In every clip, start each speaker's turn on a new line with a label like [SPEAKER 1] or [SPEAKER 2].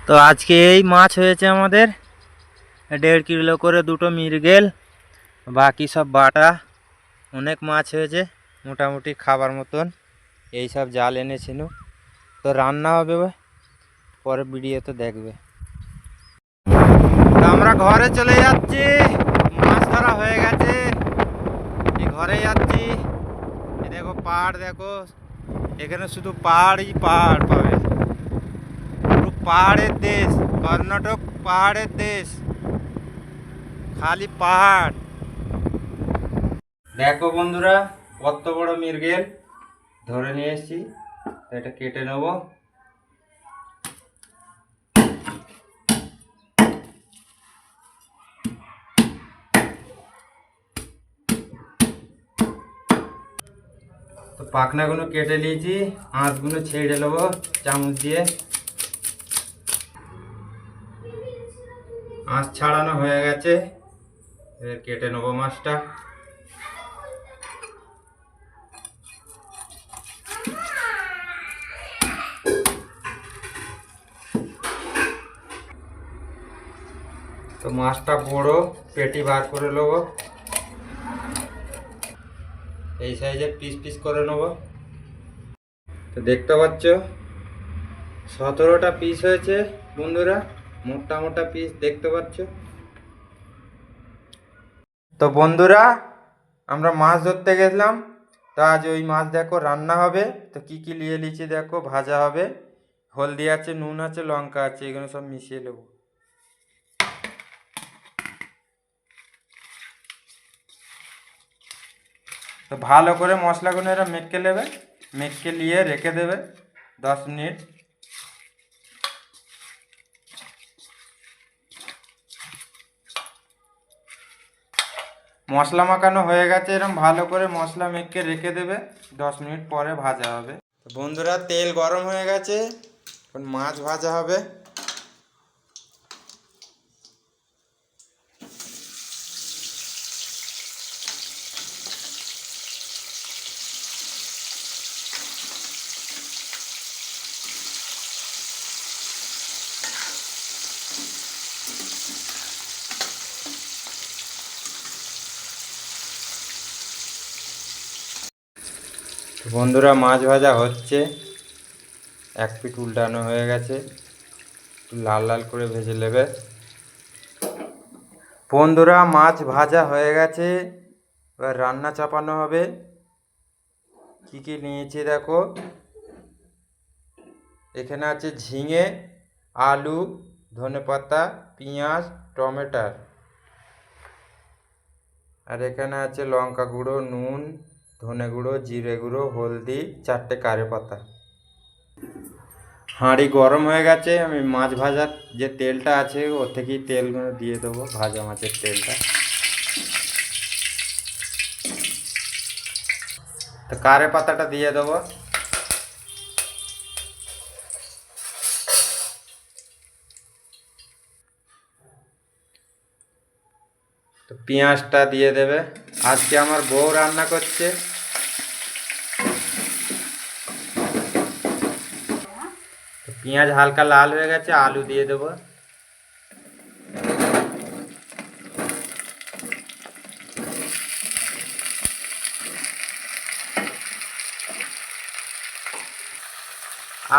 [SPEAKER 1] তো আজকে এই মাছ হয়েছে আমাদের 1.5 কিলো করে, দুটো মৃগেল, বাকি সব বাটা। অনেক মাছ হয়েছে, মোটামুটি খাবার মতন। এই সব জাল এনেছিল, তো রান্না হবে, পরে ভিডিওতে দেখবে। তো আমরা ঘরে চলে যাচ্ছি, মাছ ধরা হয়ে গেছে, এই ঘরে যাচ্ছি। দেখো পাহাড়, দেখো এখানে শুধু পাহাড়ই পাহাড় পাবে, পুরো পাহাড়ের দেশ, কর্ণাটক পাহাড়ের দেশ, খালি পাহাড়। দেখো বন্ধুরা, কত বড় মৃগেল ধরে নিয়ে এসেছি, এটা কেটে নেব। তো পাখনাগুলো কেটে নিয়েছি, আঁশগুলো ছেড়ে নেবো চামচ দিয়ে। আঁশ ছাড়ানো হয়ে গেছে, এবার কেটে নেবো মাছটা। তো মাছটা বড়, পেটি বার করে নেব, এই সাইজে পিস পিস করে নেব। তো দেখতে পাচ্ছ 17টা পিস হয়েছে বন্ধুরা, মোটা মোটা পিস দেখতে পাচ্ছ। তো বন্ধুরা, আমরা মাছ ধরতে গেছিলাম, তো আজ ওই মাছ দেখো রান্না হবে। তো কি কি নিয়ে নিয়েছি দেখো, ভাজা হবে, হলদি আছে, নুন আছে, লঙ্কা আছে, এগুলো সব মিশিয়ে নেব। তো ভালো করে মশলাগুলো এরা মেখে নেবে, মেখে নিয়ে রেখে দেবে 10 মিনিট। মশলা মাখানো হয়ে গেছে, এরকম ভালো করে মশলা মেখে রেখে দেবে, 10 মিনিট পরে ভাজা হবে। বন্ধুরা, তেল গরম হয়ে গেছে, এখন মাছ ভাজা হবে। বন্ধুরা, মাছ ভাজা হচ্ছে, এক পিঠ উল্টানো হয়ে গেছে, একটু লাল লাল করে ভেজে নেবে। বন্ধুরা, মাছ ভাজা হয়ে গেছে, এবার রান্না চাপানো হবে। কি কি নিয়েছি দেখো, এখানে আছে ঝিঙে, আলু, ধনেপাতা, পেঁয়াজ, টমেটো, আর এখানে আছে লঙ্কা গুঁড়ো, নুন, ধনে গুঁড়ো, জিরে গুঁড়ো, হলদি, 4টে কারি পাতা। হাঁড়ি গরম হয়ে গেছে, আমি মাছ ভাজার যে তেলটা আছে ওর থেকেই তেলগুলো দিয়ে দেবো, ভাজা মাছের তেলটা। তো কারি পাতাটা দিয়ে দেবো। তো পেঁয়াজটা দিয়ে দেবে, আজকে আমার বউ রান্না করছে। তো পেঁয়াজ হালকা লাল হয়ে গেছে, আলু দিয়ে দেবো।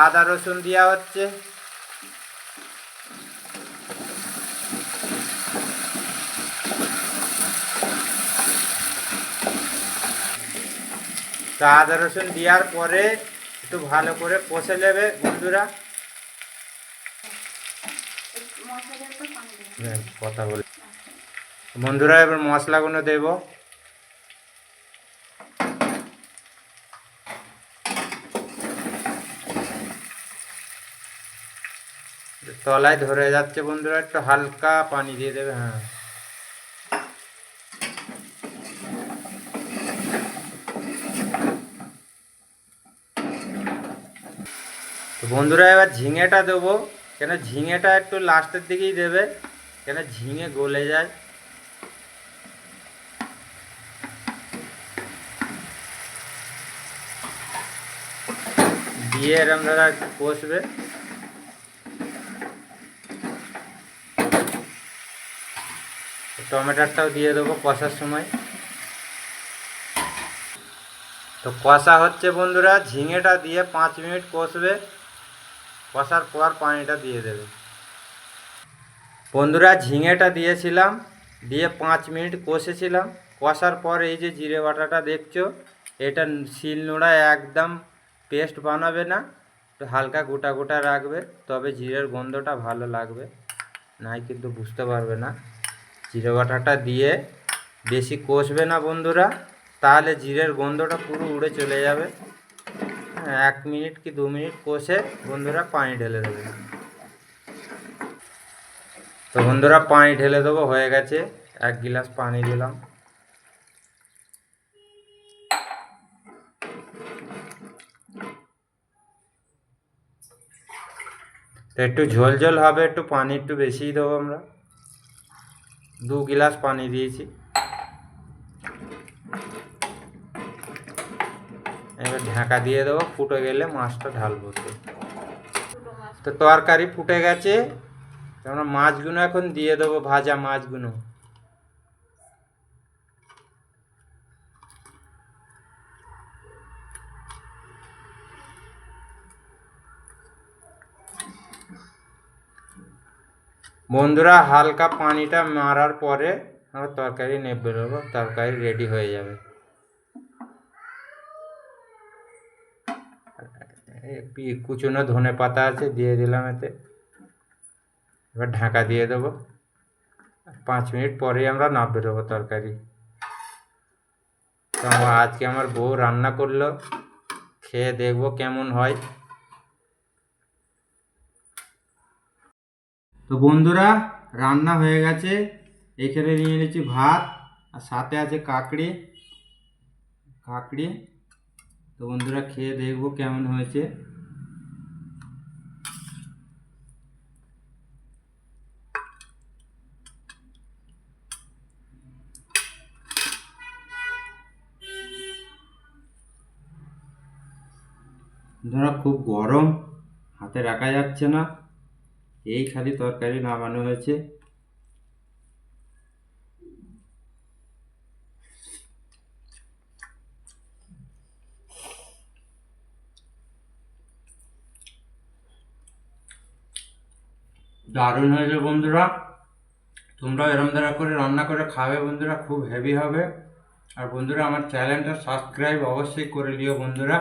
[SPEAKER 1] আদা রসুন দেওয়া হচ্ছে। তো আদা রসুন দেওয়ার পরে একটু ভালো করে কষে নেবে বন্ধুরা। কথা বলে বন্ধুরা, এবার মশলাগুলো দেব। তলায় ধরে যাচ্ছে বন্ধুরা, একটু হালকা পানি দিয়ে দেবে। হ্যাঁ, তো বন্ধুরা, এবার ঝিঙেটা দেবো, কেন ঝিঙেটা একটু লাস্টের দিকেই দেবে, কেন ঝিঙে গলে যায়। দিয়ে এরম ধরা একটু কষবে। টমেটোটাও দিয়ে দেবো কষার সময়। তো কষা হচ্ছে বন্ধুরা, ঝিঙেটা দিয়ে 5 মিনিট কষবে, কষার পর পানিটা দিয়ে দেবে। বন্ধুরা ঝিঙেটা দিয়েছিলাম, দিয়ে 5 মিনিট কষেছিলাম। কষার পর এই যে জিরে বাটাটা দেখছো, এটা শিলনোড়ায় একদম পেস্ট বানাবে না, একটু হালকা গোটা গোটা রাখবে, তবে জিরের গন্ধটা ভালো লাগবে, নাই কিন্তু বুঝতে পারবে না। জিরে বাটাটা দিয়ে বেশি কষবে না বন্ধুরা, তাহলে জিরের গন্ধটা পুরো উড়ে চলে যাবে। 1 মিনিট কি 2 মিনিট কষে বন্ধুরা পানি ঢেলে দেবে। তো বন্ধুরা পানি ঢেলে দেবো, হয়ে গেছে, 1 গ্লাস পানি দিলাম। তো একটু ঝোল ঝোল হবে, একটু পানি একটু বেশিই দেবো আমরা, 2 গ্লাস পানি দিয়েছি। এবার ঢাকা দিয়ে দেবো, ফুটে গেলে মাছটা ঢালবো। তো তরকারি ফুটে গেছে, আমরা মাছগুলো এখন দিয়ে দেবো, ভাজা মাছগুলো। বন্ধুরা হালকা পানিটা মারার পরে আমরা তরকারি নেবে দেবো, তরকারি রেডি হয়ে যাবে। কুচনো ধনে পাতা আছে, দিয়ে দিলাম এতে। এবার ঢাকা দিয়ে দেবো, 5 মিনিট পরেই আমরা নামিয়ে দেবো তরকারি। তো আজকে আমার বউ রান্না করলো, খেয়ে দেখবো কেমন হয়। তো বন্ধুরা রান্না হয়ে গেছে, এখানে নিয়ে নিয়েছি ভাত, আর সাথে আছে কাকড়ি। তো বন্ধুরা খেয়ে দেখবো কেমন হয়েছে। ধরো খুব গরম, হাতে রাখা যাচ্ছে না, এই খালি তরকারি নামানো হয়েছে। দারুণ হয়েছে বন্ধুরা, তোমরাও এরম দ্বারা করে রান্না করে খাবে বন্ধুরা, খুব হেভি হবে। আর বন্ধুরা আমার চ্যানেলটা সাবস্ক্রাইব অবশ্যই করে দিও বন্ধুরা।